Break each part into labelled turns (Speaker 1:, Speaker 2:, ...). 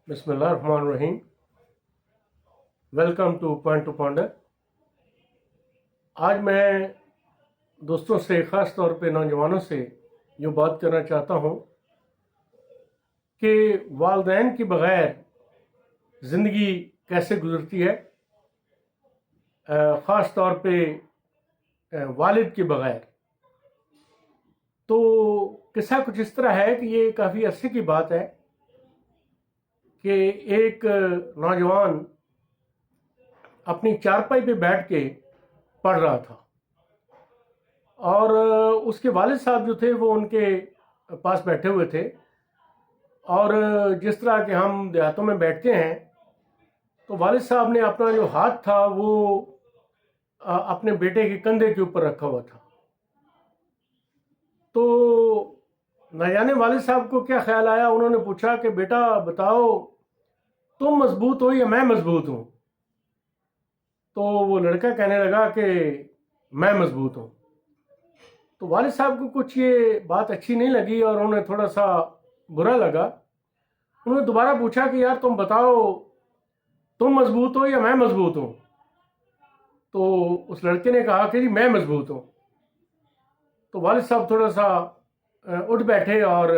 Speaker 1: بسم اللہ الرحمن الرحیم. Welcome to Ponder. آج میں دوستوں سے، خاص طور پہ نوجوانوں سے یہ بات کرنا چاہتا ہوں کہ والدین کے بغیر زندگی کیسے گزرتی ہے، خاص طور پہ والد کے بغیر. تو قصہ کچھ اس طرح ہے کہ یہ کافی عرصے کی بات ہے کہ ایک نوجوان اپنی چارپائی پہ بیٹھ کے پڑھ رہا تھا، اور اس کے والد صاحب جو تھے وہ ان کے پاس بیٹھے ہوئے تھے. اور جس طرح کہ ہم دیہاتوں میں بیٹھتے ہیں تو والد صاحب نے اپنا جو ہاتھ تھا وہ اپنے بیٹے کے کندھے کے اوپر رکھا ہوا تھا. تو نہ جانے والد صاحب کو کیا خیال آیا، انہوں نے پوچھا کہ بیٹا بتاؤ تم مضبوط ہو یا میں مضبوط ہوں؟ تو وہ لڑکا کہنے لگا کہ میں مضبوط ہوں. تو والد صاحب کو کچھ یہ بات اچھی نہیں لگی اور انہیں تھوڑا سا برا لگا. انہوں نے دوبارہ پوچھا کہ یار تم بتاؤ تم مضبوط ہو یا میں مضبوط ہوں؟ تو اس لڑکے نے کہا کہ جی میں مضبوط ہوں. تو والد صاحب تھوڑا سا اٹھ بیٹھے اور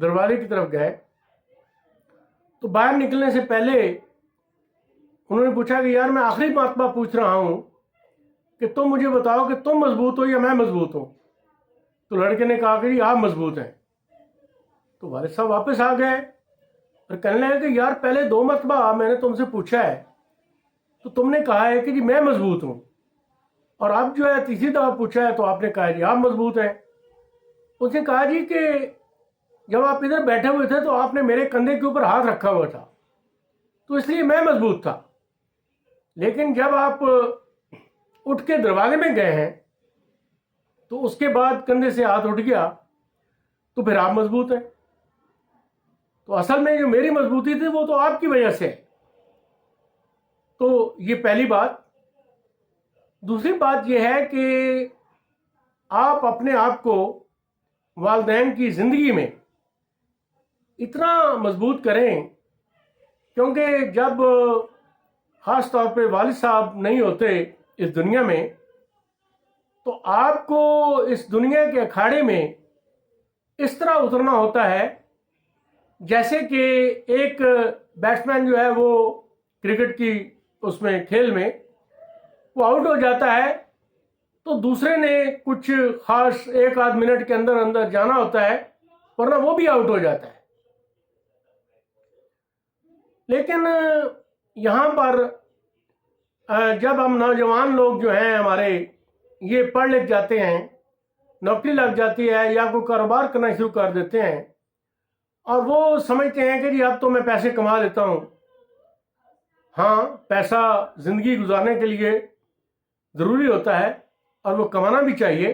Speaker 1: دروازے کی طرف گئے. تو باہر نکلنے سے پہلے انہوں نے پوچھا کہ یار میں آخری مرتبہ پوچھ رہا ہوں کہ تم مجھے بتاؤ کہ تم مضبوط ہو یا میں مضبوط ہوں؟ تو لڑکے نے کہا کہ جی آپ مضبوط ہیں. تو والد صاحب واپس آ گئے اور کہنے لگے کہ یار پہلے 2 مرتبہ میں نے تم سے پوچھا ہے تو تم نے کہا ہے کہ جی میں مضبوط ہوں، اور اب جو ہے تیسری دفعہ پوچھا ہے تو آپ نے کہا جی آپ مضبوط ہیں. اس نے کہا جی کہ جب آپ ادھر بیٹھے ہوئے تھے تو آپ نے میرے کندھے کے اوپر ہاتھ رکھا ہوا تھا تو اس لیے میں مضبوط تھا، لیکن جب آپ اٹھ کے دروازے میں گئے ہیں تو اس کے بعد کندھے سے ہاتھ اٹھ گیا تو پھر آپ مضبوط ہیں. تو اصل میں جو میری مضبوطی تھی وہ تو آپ کی وجہ سے ہے. تو یہ پہلی بات. دوسری بات یہ ہے کہ آپ اپنے آپ کو والدین کی زندگی میں اتنا مضبوط کریں، کیونکہ جب خاص طور پہ والد صاحب نہیں ہوتے اس دنیا میں تو آپ کو اس دنیا کے اکھاڑے میں اس طرح اترنا ہوتا ہے جیسے کہ ایک بیٹسمین جو ہے وہ کرکٹ کی اس میں کھیل میں وہ آؤٹ ہو جاتا ہے تو دوسرے نے کچھ خاص 1 آدھ منٹ کے اندر اندر جانا ہوتا ہے، ورنہ وہ بھی آؤٹ ہو جاتا ہے. لیکن یہاں پر جب ہم نوجوان لوگ جو ہیں ہمارے یہ پڑھ لکھ جاتے ہیں، نوکری لگ جاتی ہے یا کوئی کاروبار کرنا شروع کر دیتے ہیں اور وہ سمجھتے ہیں کہ جی اب تو میں پیسے کما لیتا ہوں. ہاں، پیسہ زندگی گزارنے کے لیے ضروری ہوتا ہے اور وہ کمانا بھی چاہیے،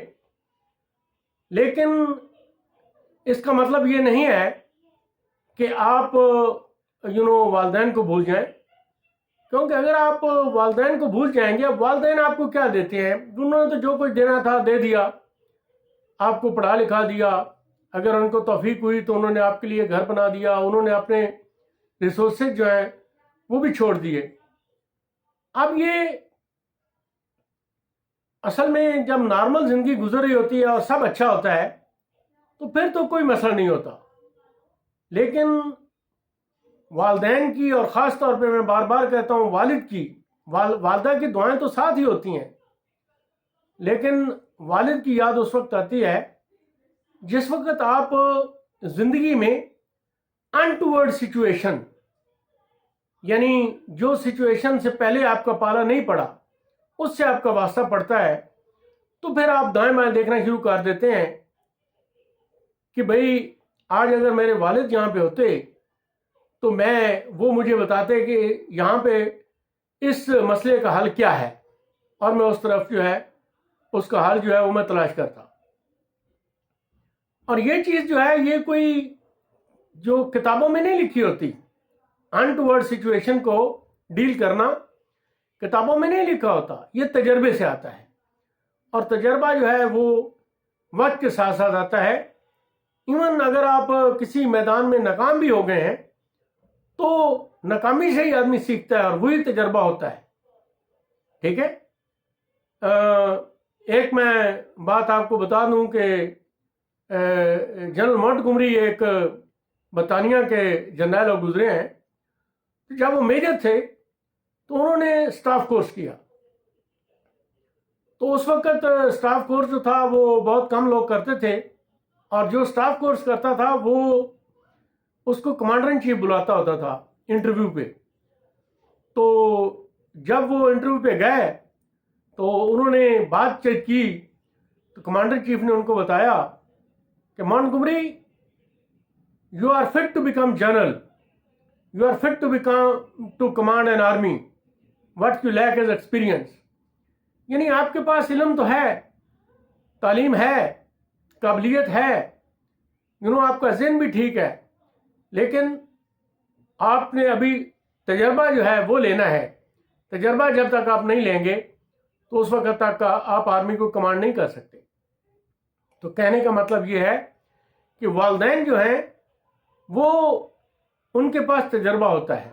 Speaker 1: لیکن اس کا مطلب یہ نہیں ہے کہ آپ والدین کو بھول جائیں. کیونکہ اگر آپ والدین کو بھول جائیں گے، اب والدین آپ کو کیا دیتے ہیں؟ انہوں نے تو جو کچھ دینا تھا دے دیا، آپ کو پڑھا لکھا دیا، اگر ان کو توفیق ہوئی تو انہوں نے آپ کے لیے گھر بنا دیا، انہوں نے اپنے ریسورسز جو ہیں وہ بھی چھوڑ دیے. اب یہ اصل میں جب نارمل زندگی گزر رہی ہوتی ہے اور سب اچھا ہوتا ہے تو پھر تو کوئی مسئلہ نہیں ہوتا. لیکن والدین کی، اور خاص طور پہ میں بار بار کہتا ہوں والد کی، والدہ کی دعائیں تو ساتھ ہی ہوتی ہیں، لیکن والد کی یاد اس وقت آتی ہے جس وقت آپ زندگی میں انٹورڈ سچویشن، یعنی جو سچویشن سے پہلے آپ کا پالا نہیں پڑا اس سے آپ کا واسطہ پڑتا ہے، تو پھر آپ دائیں بائیں دیکھنا شروع کر دیتے ہیں کہ بھئی آج اگر میرے والد یہاں پہ ہوتے تو وہ مجھے بتاتے کہ یہاں پہ اس مسئلے کا حل کیا ہے، اور میں اس طرف جو ہے اس کا حل جو ہے وہ میں تلاش کرتا. اور یہ چیز جو ہے یہ کوئی جو کتابوں میں نہیں لکھی ہوتی، انٹورڈ سچویشن کو ڈیل کرنا کتابوں میں نہیں لکھا ہوتا، یہ تجربے سے آتا ہے. اور تجربہ جو ہے وہ وقت کے ساتھ ساتھ آتا ہے. ایون اگر آپ کسی میدان میں ناکام بھی ہو گئے ہیں تو ناکامی سے ہی آدمی سیکھتا ہے اور وہی تجربہ ہوتا ہے. ٹھیک ہے. ایک میں بات آپ کو بتا دوں کہ جنرل مونٹگومری ایک برطانیہ کے جرنیل اور گزرے ہیں. جب وہ میجر تھے تو انہوں نے اسٹاف کورس کیا. تو اس وقت اسٹاف کورس جو تھا وہ بہت کم لوگ کرتے تھے، اور جو اسٹاف کورس کرتا تھا وہ اس کو کمانڈر ان چیف بلاتا ہوتا تھا انٹرویو پہ. تو جب وہ انٹرویو پہ گئے تو انہوں نے بات چیت کی تو کمانڈر چیف نے ان کو بتایا کہ Montgomery, you are fit to become general, you are fit to command an army, what you lack is experience. یعنی آپ کے پاس علم تو ہے، تعلیم ہے، قابلیت ہے، آپ کا ذہن بھی ٹھیک ہے، لیکن آپ نے ابھی تجربہ جو ہے وہ لینا ہے. تجربہ جب تک آپ نہیں لیں گے تو اس وقت تک آپ آرمی کو کمانڈ نہیں کر سکتے. تو کہنے کا مطلب یہ ہے کہ والدین جو ہیں وہ ان کے پاس تجربہ ہوتا ہے،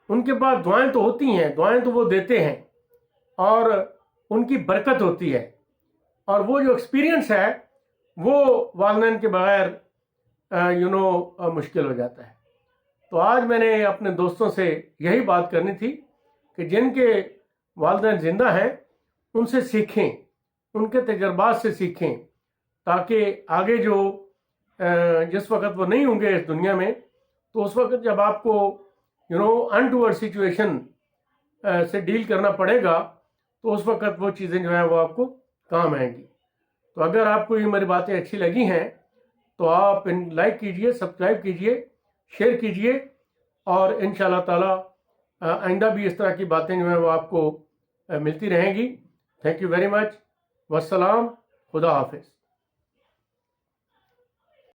Speaker 1: ان کے پاس دعائیں تو ہوتی ہیں، دعائیں تو وہ دیتے ہیں اور ان کی برکت ہوتی ہے، اور وہ جو ایکسپیرئنس ہے وہ والدین کے بغیر مشکل ہو جاتا ہے. تو آج میں نے اپنے دوستوں سے یہی بات کرنی تھی کہ جن کے والدین زندہ ہیں ان سے سیکھیں، ان کے تجربات سے سیکھیں، تاکہ آگے جس وقت وہ نہیں ہوں گے اس دنیا میں، تو اس وقت جب آپ کو انٹوورڈ سچویشن سے ڈیل کرنا پڑے گا تو اس وقت وہ چیزیں جو ہیں وہ آپ کو کام آئیں گی. تو اگر آپ کو یہ میری باتیں اچھی لگی ہیں تو آپ لائک کیجئے، سبسکرائب کیجئے، شیئر کیجئے، اور انشاءاللہ تعالی آئندہ بھی اس طرح کی باتیں جو ہیں وہ آپ کو ملتی رہیں گی. Thank you very much. والسلام. خدا حافظ.